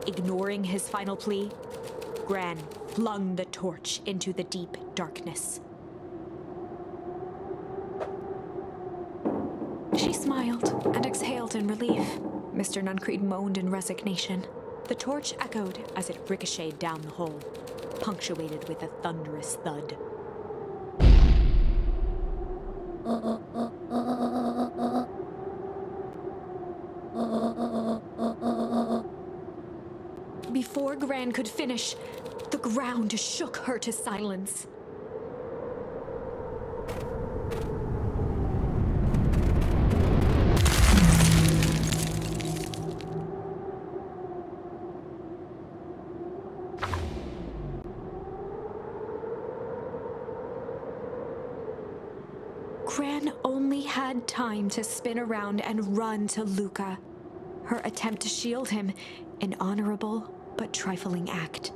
Ignoring his final plea, Gran flung the torch into the deep darkness. She smiled and exhaled in relief. Mr. Nuncreed moaned in resignation. The torch echoed as it ricocheted down the hole, punctuated with a thunderous thud. Before Gran could finish, the ground shook her to silence. Gran only had time to spin around and run to Luca. Her attempt to shield him, an honorable but trifling act.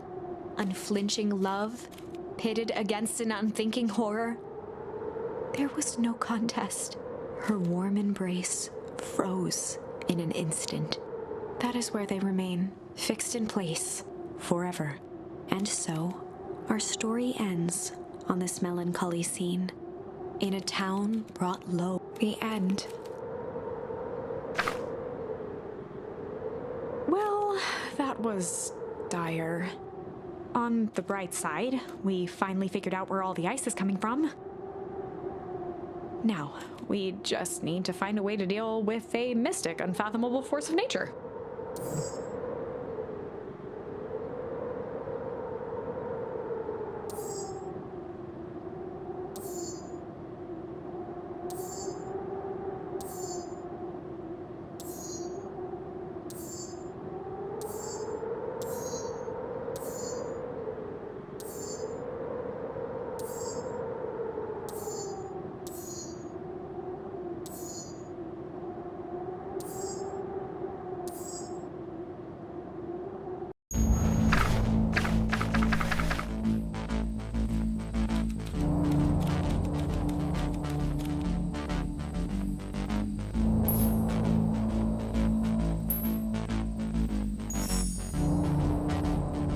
Unflinching love, pitted against an unthinking horror. There was no contest. Her warm embrace froze in an instant. That is where they remain, fixed in place, forever. And so, our story ends on this melancholy scene. In a town brought low. The end. Well, that was dire. On the bright side, we finally figured out where all the ice is coming from. Now, we just need to find a way to deal with a mystic, unfathomable force of nature.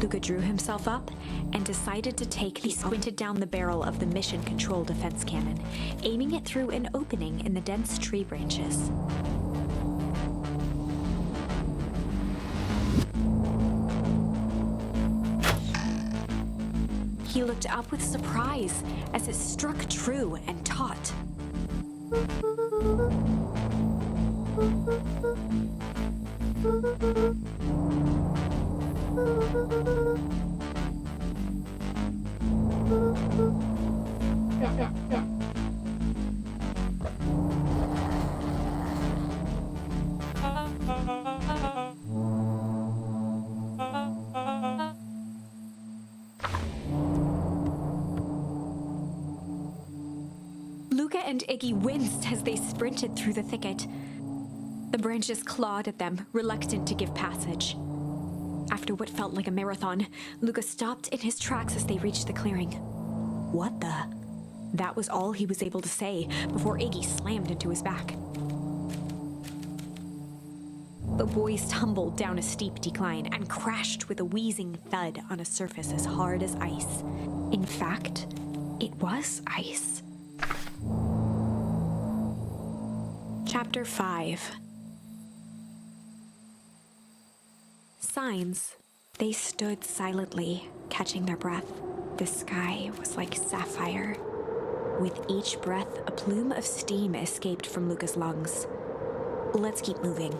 Luca drew himself up and decided to take He squinted down the barrel of the mission control defense cannon, aiming it through an opening in the dense tree branches. He looked up with surprise as it struck true and taut. Luca and Iggy winced as they sprinted through the thicket. The branches clawed at them, reluctant to give passage. After what felt like a marathon, Luca stopped in his tracks as they reached the clearing. What the? That was all he was able to say before Iggy slammed into his back. The boys tumbled down a steep decline and crashed with a wheezing thud on a surface as hard as ice. In fact, it was ice. Chapter 5. Signs. They stood silently, catching their breath. The sky was like sapphire. With each breath, a plume of steam escaped from Luca's lungs. Let's keep moving.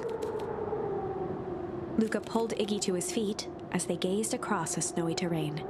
Luca pulled Iggy to his feet as they gazed across a snowy terrain.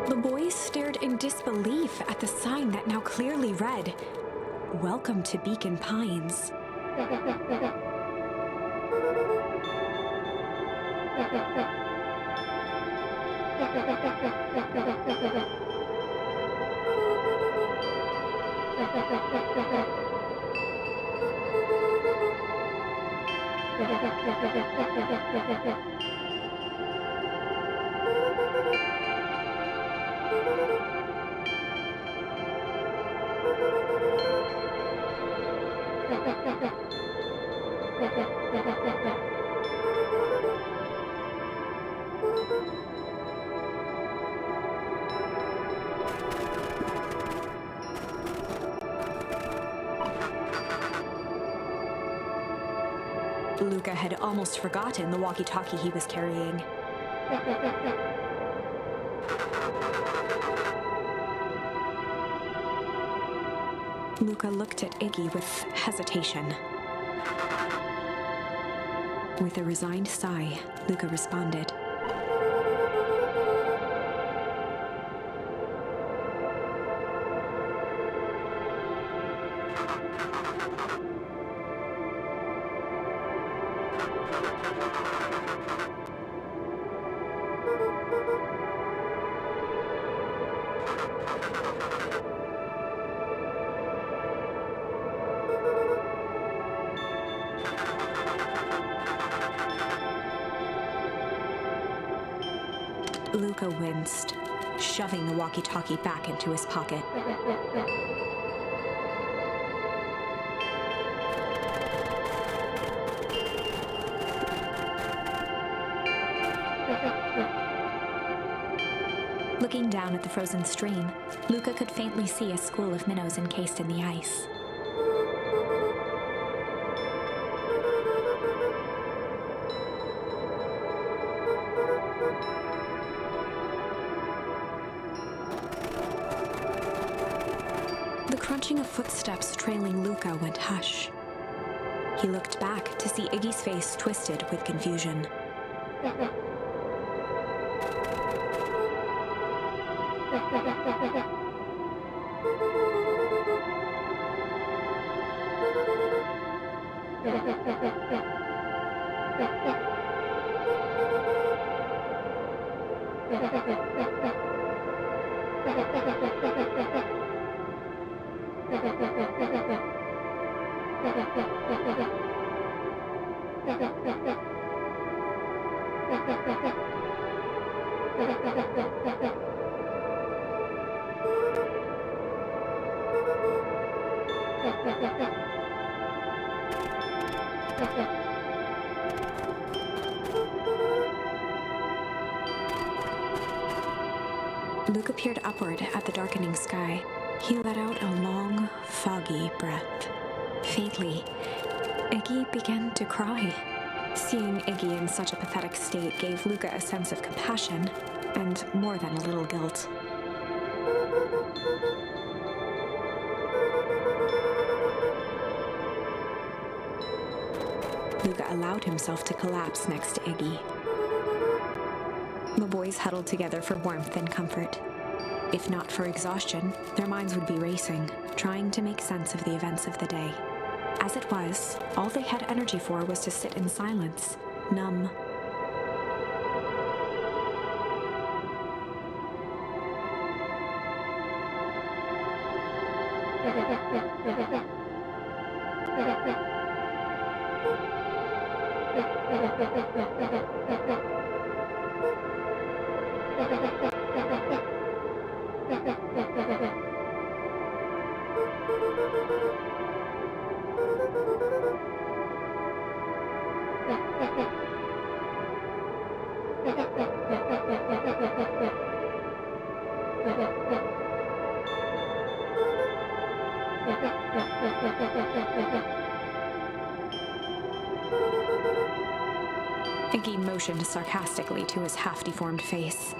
The boys stared in disbelief at the sign that now clearly read, "Welcome to Beacon Pines." Luca had almost forgotten the walkie-talkie he was carrying. Luca looked at Iggy with hesitation. With a resigned sigh, Luca responded. Luca winced, shoving the walkie-talkie back into his pocket. Looking down at the frozen stream, Luca could faintly see a school of minnows encased in the ice. The crunching of footsteps trailing Luca went hush. He looked back to see Iggy's face twisted with confusion. Luca peered upward at the darkening sky. He let out a long, foggy breath. Faintly, Iggy began to cry. Seeing Iggy in such a pathetic state gave Luca a sense of compassion, and more than a little guilt. Luca allowed himself to collapse next to Iggy. The boys huddled together for warmth and comfort. If not for exhaustion, their minds would be racing, trying to make sense of the events of the day. As it was, all they had energy for was to sit in silence, numb. Iggy motioned sarcastically to his half-deformed face.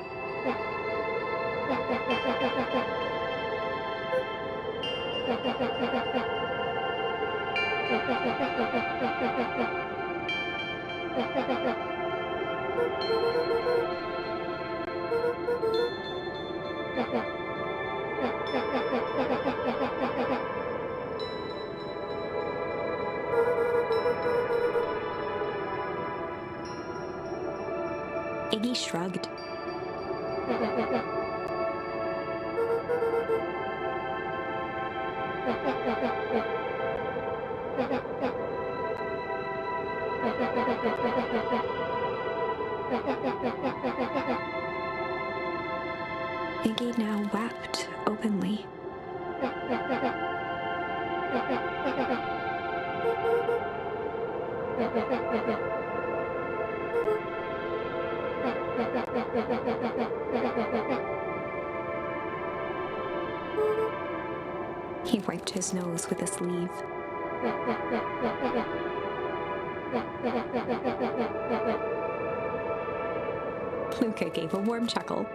Iggy shrugged. Iggy now wept openly. He wiped his nose with a sleeve. Luca gave a warm chuckle.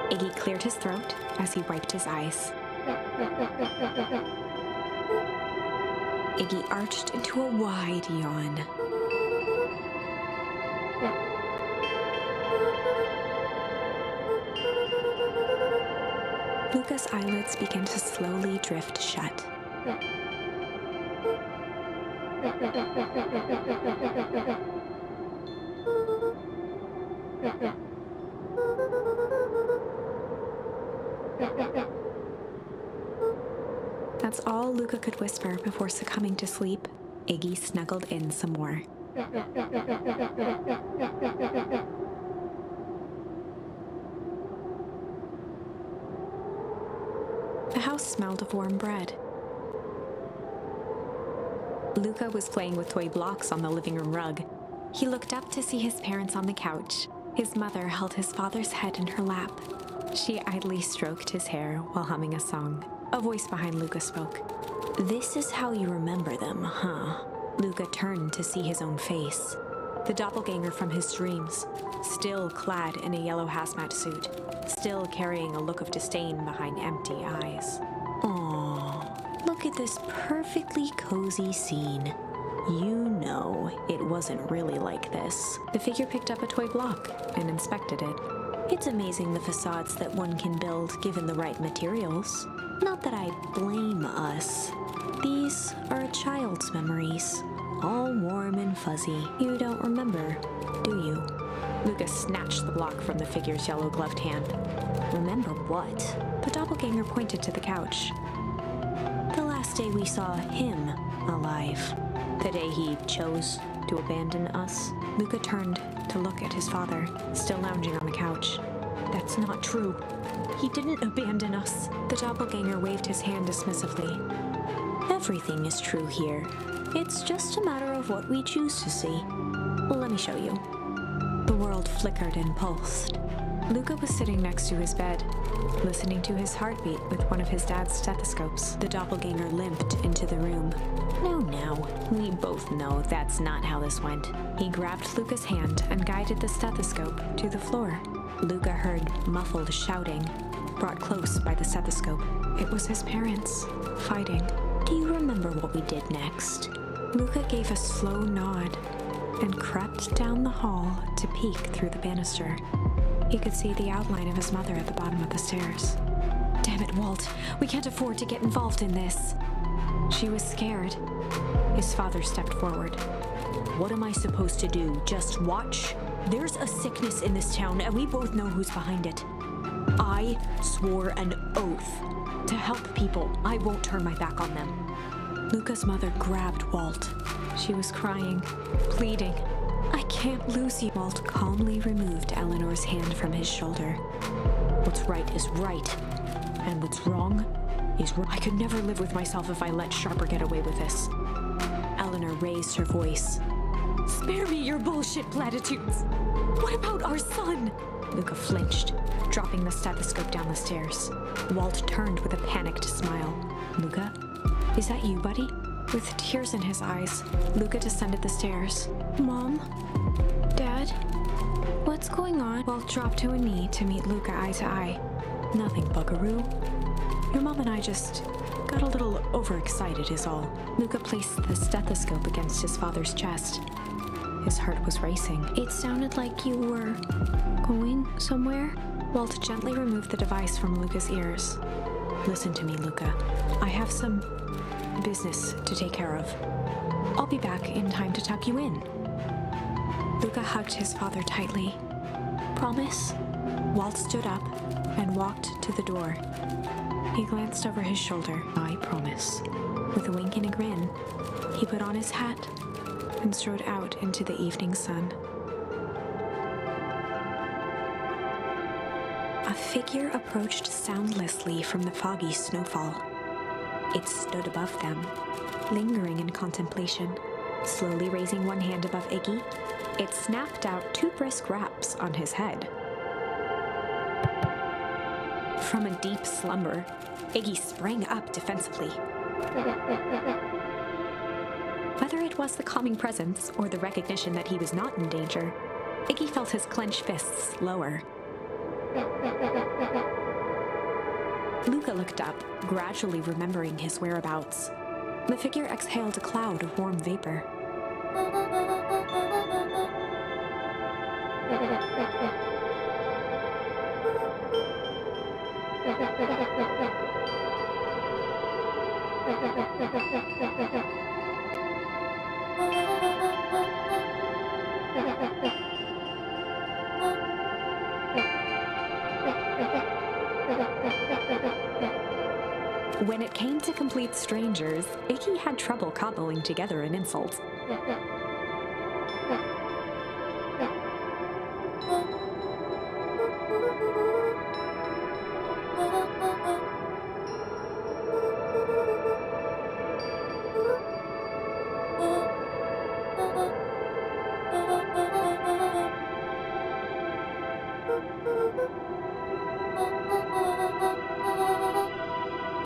Iggy cleared his throat as he wiped his eyes. Iggy arched into a wide yawn. Luca's eyelids began to slowly drift shut. That's all Luca could whisper before succumbing to sleep. Iggy snuggled in some more. The house smelled of warm bread. Luca was playing with toy blocks on the living room rug. He looked up to see his parents on the couch. His mother held his father's head in her lap. She idly stroked his hair while humming a song. A voice behind Luca spoke. "This is how you remember them, huh?" Luca turned to see his own face. The doppelganger from his dreams, still clad in a yellow hazmat suit, still carrying a look of disdain behind empty eyes. Aww, look at this perfectly cozy scene. You know it wasn't really like this. The figure picked up a toy block and inspected it. It's amazing the facades that one can build given the right materials. Not that I blame us. These are a child's memories, all warm and fuzzy. You don't remember, do you? Lucas snatched the block from the figure's yellow-gloved hand. Remember what? The doppelganger pointed to the couch. The last day we saw him alive. The day he chose to abandon us. Luca turned to look at his father, still lounging on the couch. That's not true. He didn't abandon us. The doppelganger waved his hand dismissively. Everything is true here. It's just a matter of what we choose to see. Let me show you. The world flickered and pulsed. Luca was sitting next to his bed, listening to his heartbeat with one of his dad's stethoscopes. The doppelganger limped into the room. No, we both know that's not how this went. He grabbed Luca's hand and guided the stethoscope to the floor. Luca heard muffled shouting, brought close by the stethoscope. It was his parents, fighting. Do you remember what we did next? Luca gave a slow nod and crept down the hall to peek through the banister. He could see the outline of his mother at the bottom of the stairs. Damn it, Walt. We can't afford to get involved in this. She was scared. His father stepped forward. What am I supposed to do? Just watch? There's a sickness in this town, and we both know who's behind it. I swore an oath to help people. I won't turn my back on them. Luca's mother grabbed Walt. She was crying, pleading. I can't lose you. Walt calmly removed Eleanor's hand from his shoulder. What's right is right, and what's wrong is wrong. I could never live with myself if I let Sharper get away with this. Eleanor raised her voice. Spare me your bullshit platitudes. What about our son? Luca flinched, dropping the stethoscope down the stairs. Walt turned with a panicked smile. Luca, is that you, buddy? With tears in his eyes, Luca descended the stairs. Mom? Dad? What's going on? Walt dropped to a knee to meet Luca eye to eye. Nothing, buckaroo. Your mom and I just got a little overexcited is all. Luca placed the stethoscope against his father's chest. His heart was racing. It sounded like you were going somewhere. Walt gently removed the device from Luca's ears. Listen to me, Luca. I have some business to take care of. I'll be back in time to tuck you in. Luca hugged his father tightly. Promise? Walt stood up and walked to the door. He glanced over his shoulder. I promise. With a wink and a grin, he put on his hat and strode out into the evening sun. A figure approached soundlessly from the foggy snowfall. It stood above them, lingering in contemplation. Slowly raising one hand above Iggy, it snapped out 2 brisk raps on his head. From a deep slumber, Iggy sprang up defensively. Whether it was the calming presence or the recognition that he was not in danger, Iggy felt his clenched fists lower. Luca looked up, gradually remembering his whereabouts. The figure exhaled a cloud of warm vapor. When it came to complete strangers, Iggy had trouble cobbling together an insult.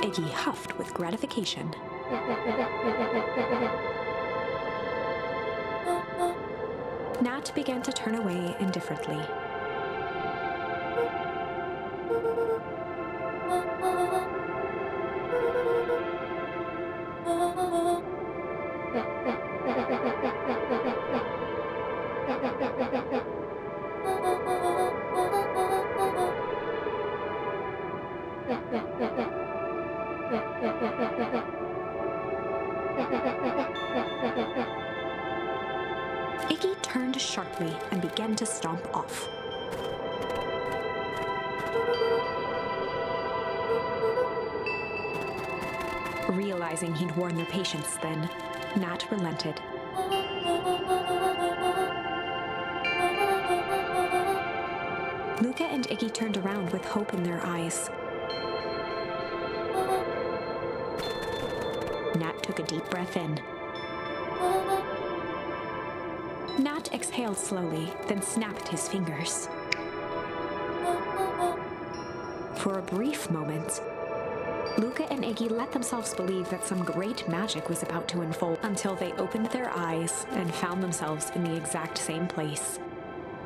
Iggy huffed with gratification. Nat began to turn away indifferently. Iggy turned sharply and began to stomp off. Realizing he'd worn their patience then, Nat relented. Luca and Iggy turned around with hope in their eyes. Nat took a deep breath in. Nat exhaled slowly, then snapped his fingers. For a brief moment, Luca and Iggy let themselves believe that some great magic was about to unfold until they opened their eyes and found themselves in the exact same place,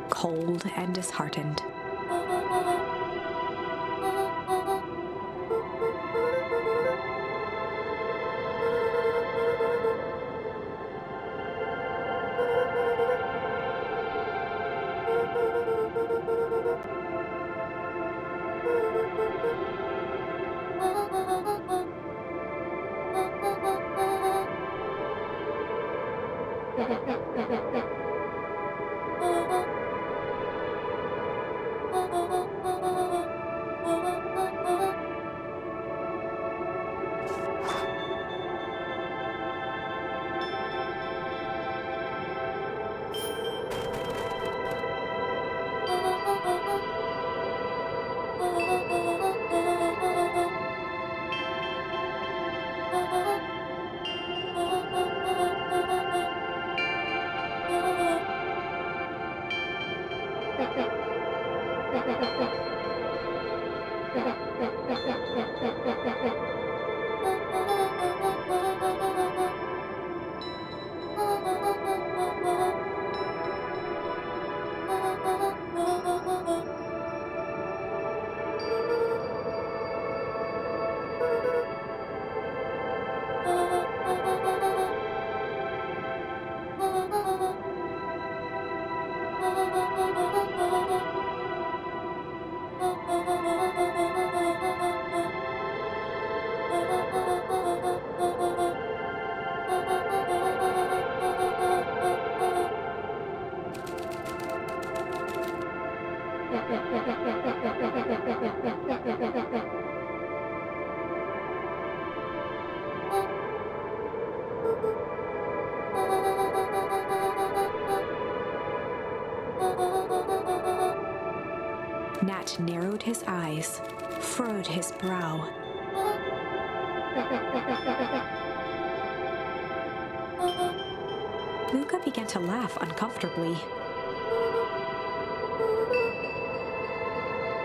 cold and disheartened. Nat narrowed his eyes, furrowed his brow. Luca began to laugh uncomfortably.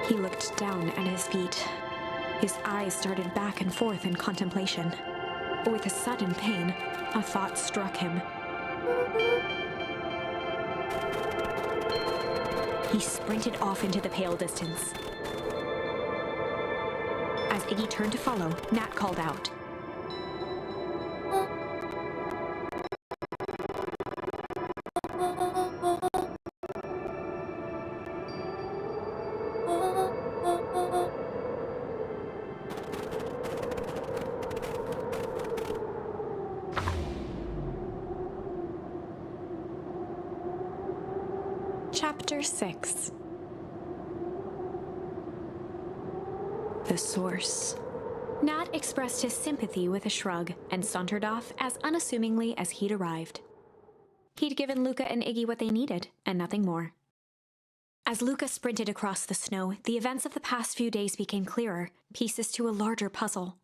He looked down at his feet. His eyes started back and forth in contemplation. With a sudden pain, a thought struck him. He sprinted off into the pale distance. As Iggy turned to follow, Nat called out. Chapter 6. The Source. Nat expressed his sympathy with a shrug and sauntered off as unassumingly as he'd arrived. He'd given Luca and Iggy what they needed, and nothing more. As Luca sprinted across the snow, the events of the past few days became clearer, pieces to a larger puzzle.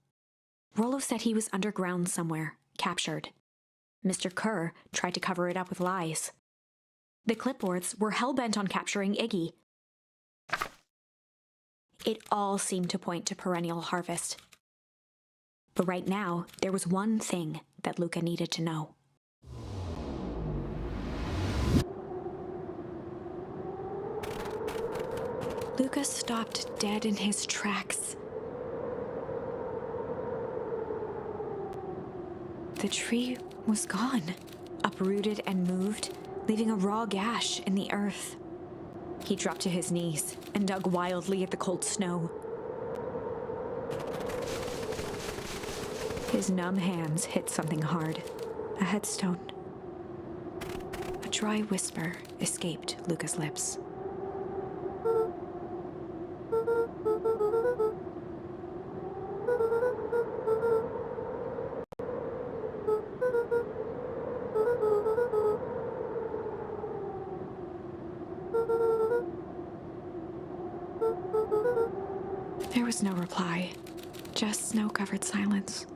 Rollo said he was underground somewhere, captured. Mr. Kerr tried to cover it up with lies. The clipboards were hell-bent on capturing Iggy. It all seemed to point to Perennial Harvest. But right now, there was one thing that Luca needed to know. Luca stopped dead in his tracks. The tree was gone, uprooted and moved, leaving a raw gash in the earth. He dropped to his knees and dug wildly at the cold snow. His numb hands hit something hard, a headstone. A dry whisper escaped Luca's lips. There was no reply, just snow-covered silence.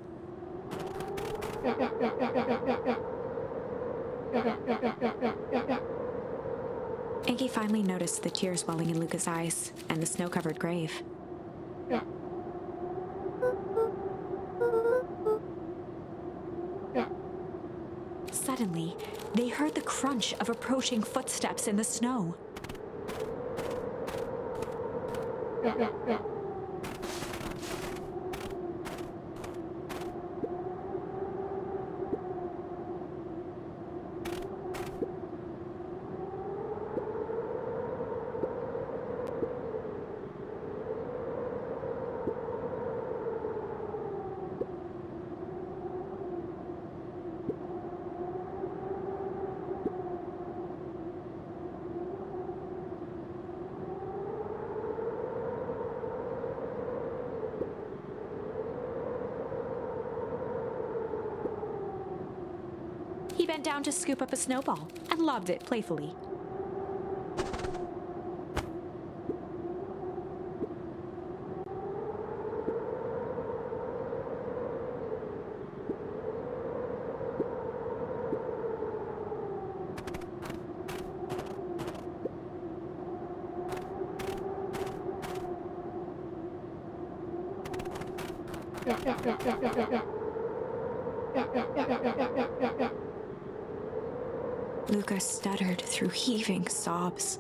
Iggy finally noticed the tears welling in Luca's eyes and the snow-covered grave. Suddenly, they heard the crunch of approaching footsteps in the snow. bent down to scoop up a snowball and lobbed it playfully. Luca stuttered through heaving sobs.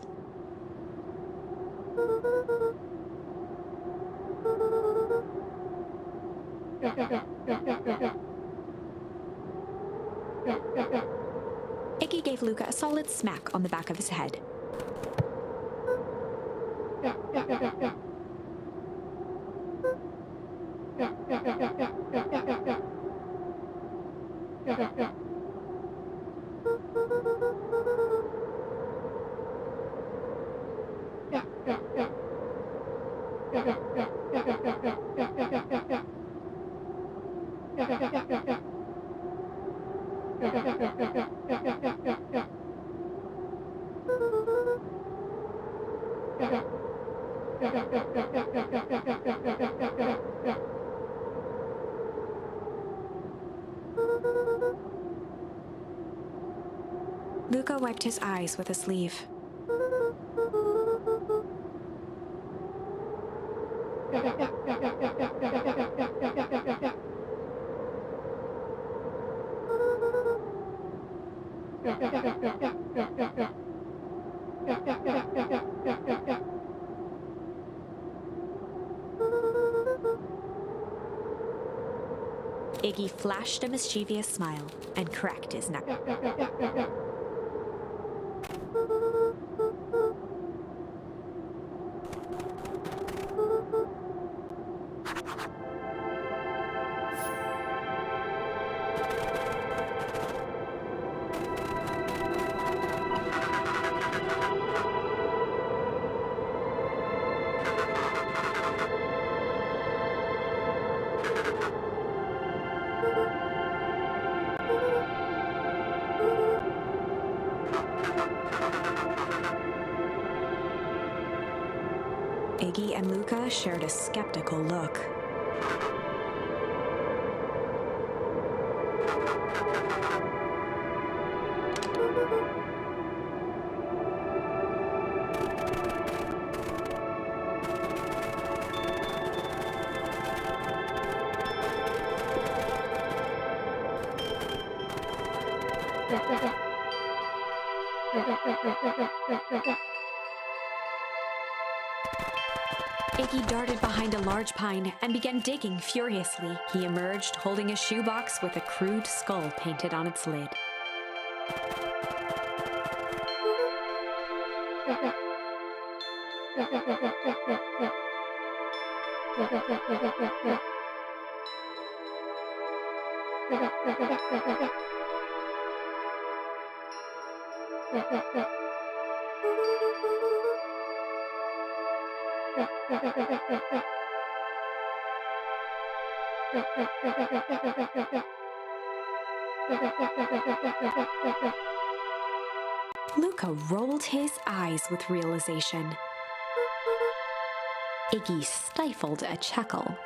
Iggy gave Luca a solid smack on the back of his head. Luca wiped his eyes with a sleeve. Iggy flashed a mischievous smile and cracked his neck. Iggy and Luca shared a skeptical look. Iggy darted behind a large pine and began digging furiously. He emerged holding a shoebox with a crude skull painted on its lid. Luca rolled his eyes with realization. Iggy stifled a chuckle.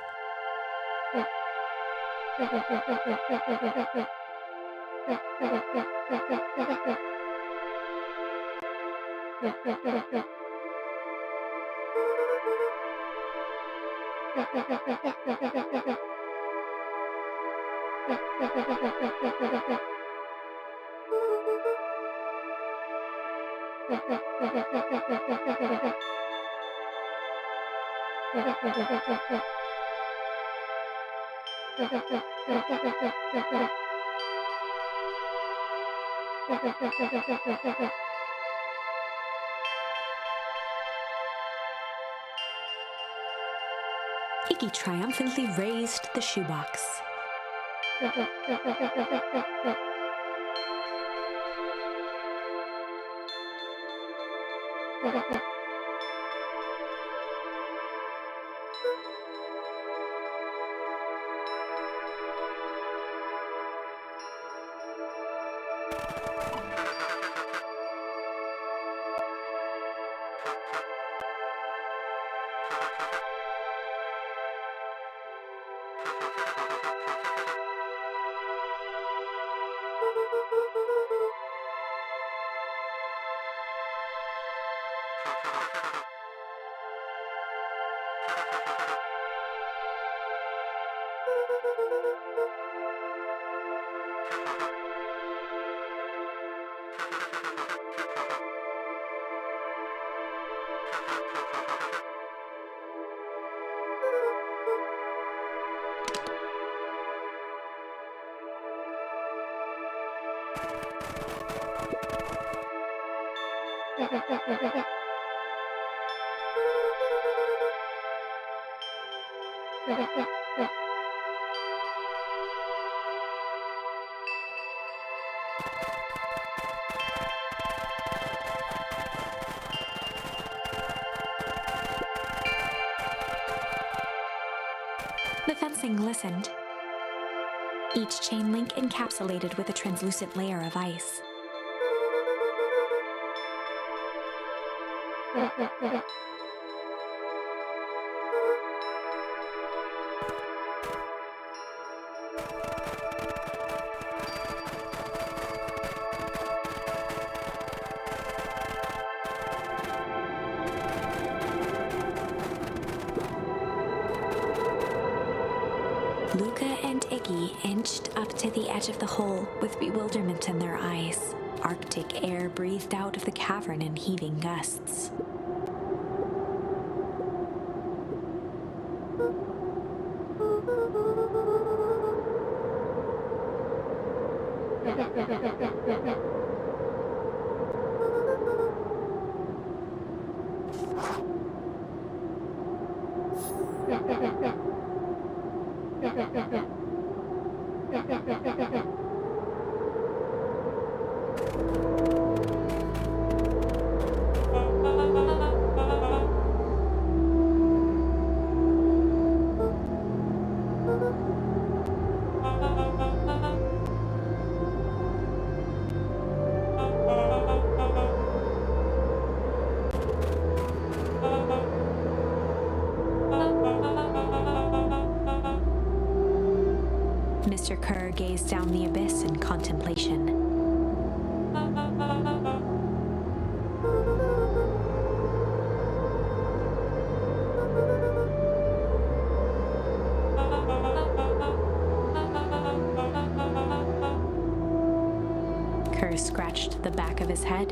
Iggy triumphantly raised the shoebox. The fencing glistened, each chain link encapsulated with a translucent layer of ice. Luca and Iggy inched up to the edge of the hole with bewilderment in their eyes. Arctic air breathed out of the cavern in heaving gusts. Mr. Kerr gazed down the abyss in contemplation. Kerr scratched the back of his head.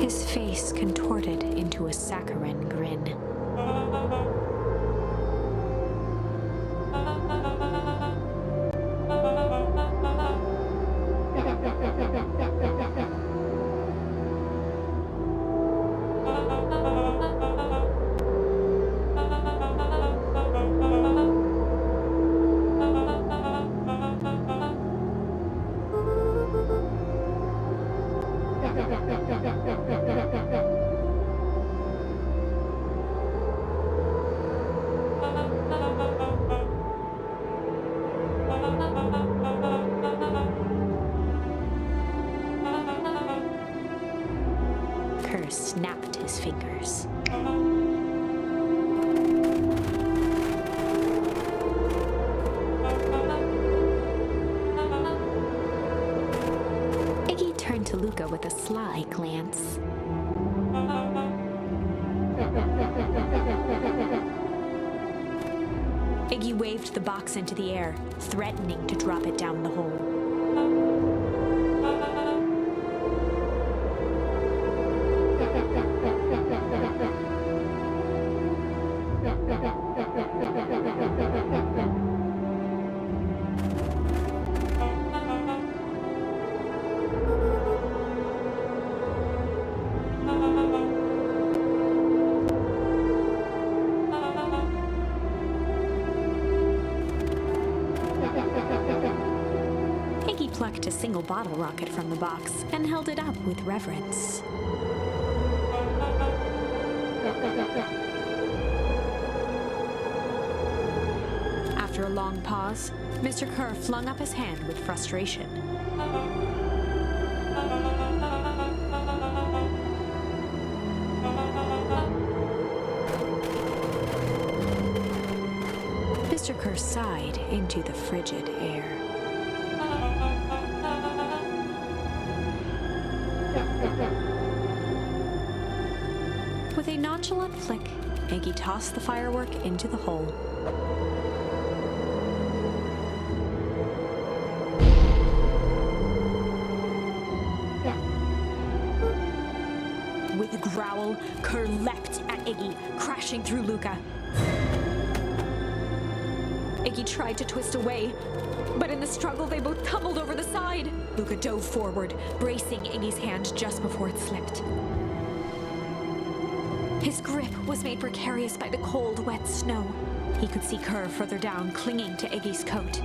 His face contorted into a saccharine grin. Kerr snapped his fingers. Iggy turned to Luca with a sly glance. Iggy waved the box into the air, threatening to drop it down the hole. single bottle rocket from the box and held it up with reverence. After a long pause, Mr. Kerr flung up his hand with frustration. Mr. Kerr sighed into the frigid air. With a nonchalant flick, Iggy tossed the firework into the hole. With a growl, Kerr leapt at Iggy, crashing through Luca. Iggy tried to twist away, but in the struggle they both tumbled over the side. Luca dove forward, bracing Iggy's hand just before it slipped. His grip was made precarious by the cold, wet snow. He could see Kerr further down, clinging to Iggy's coat.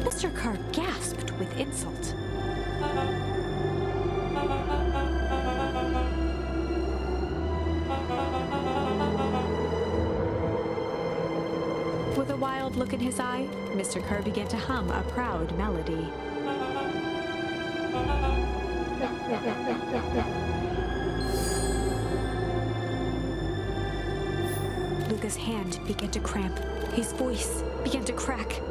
Mr. Kerr gasped with insult. With a wild look in his eye, Mr. Kerr began to hum a proud melody. Luca's hand began to cramp. His voice began to crack.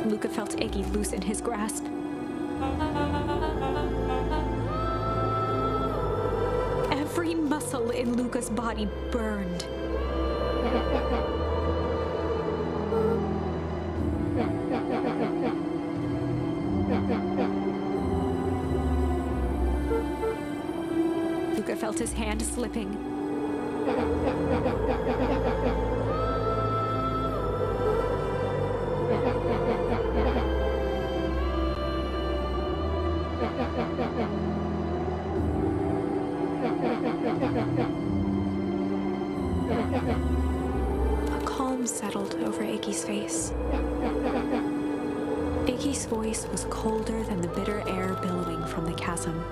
Luca felt Iggy loosen his grasp. Every muscle in Luca's body burned. Luca felt his hand slipping. A calm settled over Iggy's face. Iggy's voice was colder than the bitter air billowing from the chasm.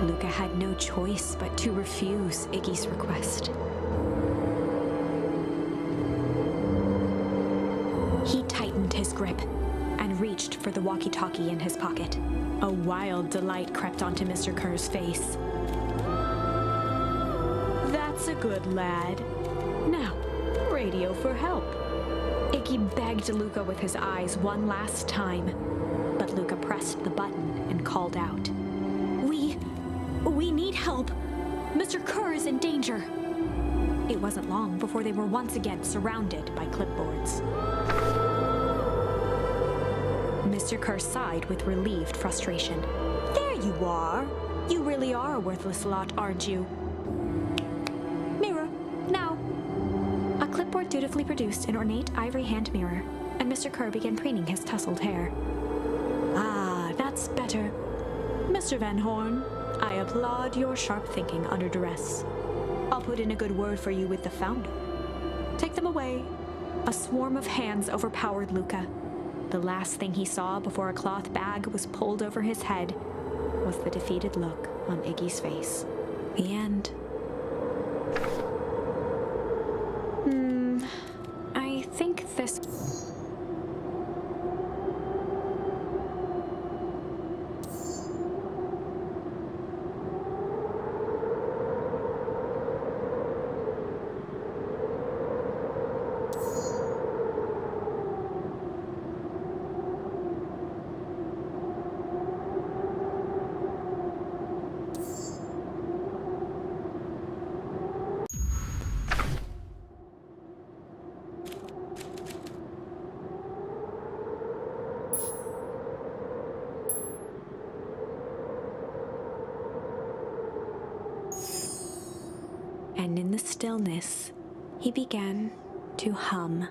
Luca had no choice but to refuse Iggy's request. He tightened his grip and reached for the walkie-talkie in his pocket. A wild delight crept onto Mr. Kerr's face. That's a good lad. Now, radio for help. Iggy begged Luca with his eyes one last time, but Luca pressed the button and called out. We need help. Mr. Kerr is in danger. It wasn't long before they were once again surrounded by clipboards. Mr. Kerr sighed with relieved frustration. There you are. You really are a worthless lot, aren't you? Mirror, now. A clipboard dutifully produced an ornate ivory hand mirror, and Mr. Kerr began preening his tousled hair. Ah, that's better. Mr. Van Horn, I applaud your sharp thinking under duress. I'll put in a good word for you with the founder. Take them away. A swarm of hands overpowered Luca. The last thing he saw before a cloth bag was pulled over his head was the defeated look on Iggy's face. The end. I think this... And in the stillness, he began to hum.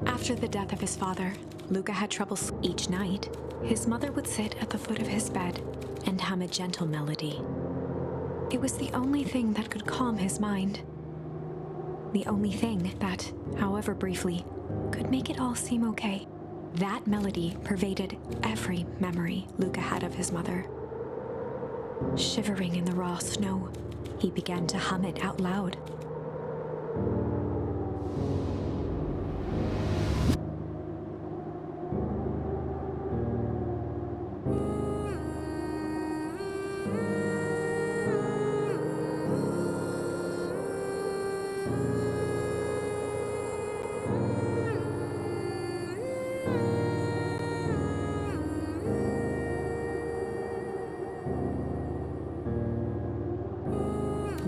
After the death of his father, Luca had trouble each night. His mother would sit at the foot of his bed and hum a gentle melody. It was the only thing that could calm his mind. The only thing that, however briefly, could make it all seem okay. That melody pervaded every memory Luca had of his mother. Shivering in the raw snow, he began to hum it out loud.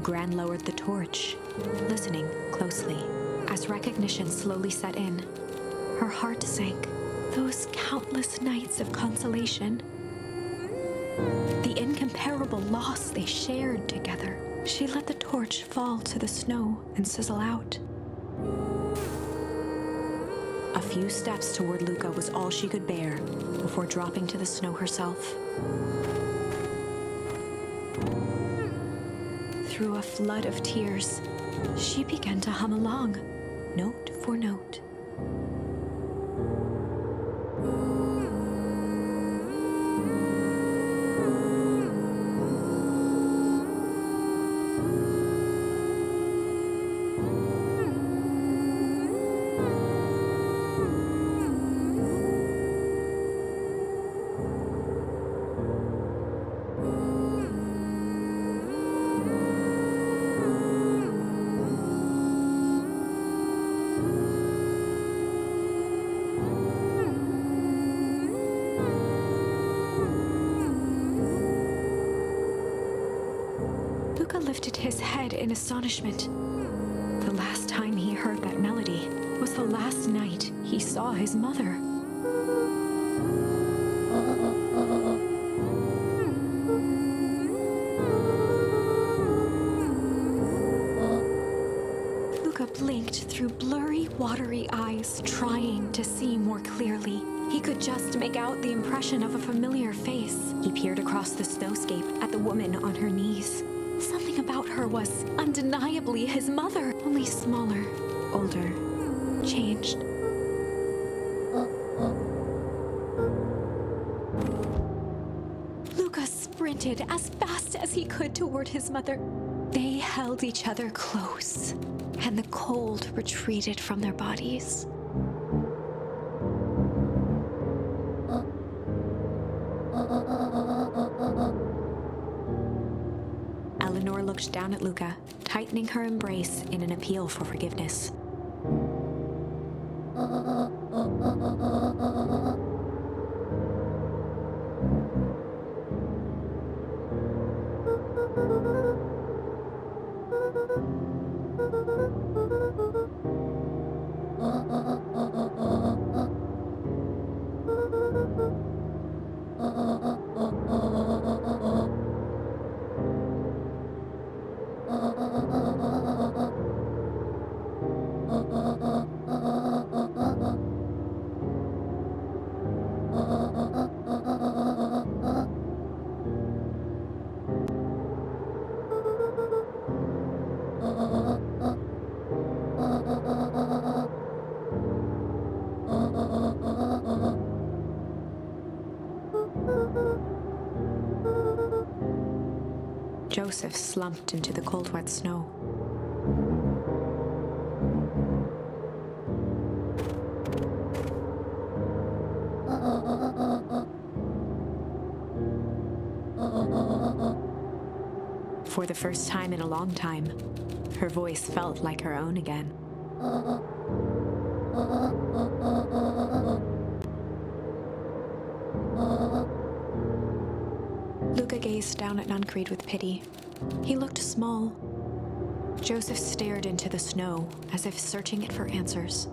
Gran lowered the torch, listening closely. As recognition slowly set in, her heart sank. Those countless nights of consolation, the incomparable loss they shared together. She let the torch fall to the snow and sizzle out. A few steps toward Luca was all she could bear before dropping to the snow herself. Through a flood of tears, she began to hum along, note for note. Luca lifted his head in astonishment. The last time he heard that melody was the last night he saw his mother. Luca blinked through blurry, watery eyes, trying to see more clearly. He could just make out the impression of a familiar face. He peered across the snowscape at the woman on her knees. Something about her was undeniably his mother, only smaller, older, changed. Luca sprinted as fast as he could toward his mother. They held each other close, and the cold retreated from their bodies. Eleanor looked down at Luca, tightening her embrace in an appeal for forgiveness. Joseph slumped into the cold, wet snow. For the first time in a long time, her voice felt like her own again. Luca gazed down at Nuncreed with pity. He looked small. Joseph stared into the snow as if searching it for answers.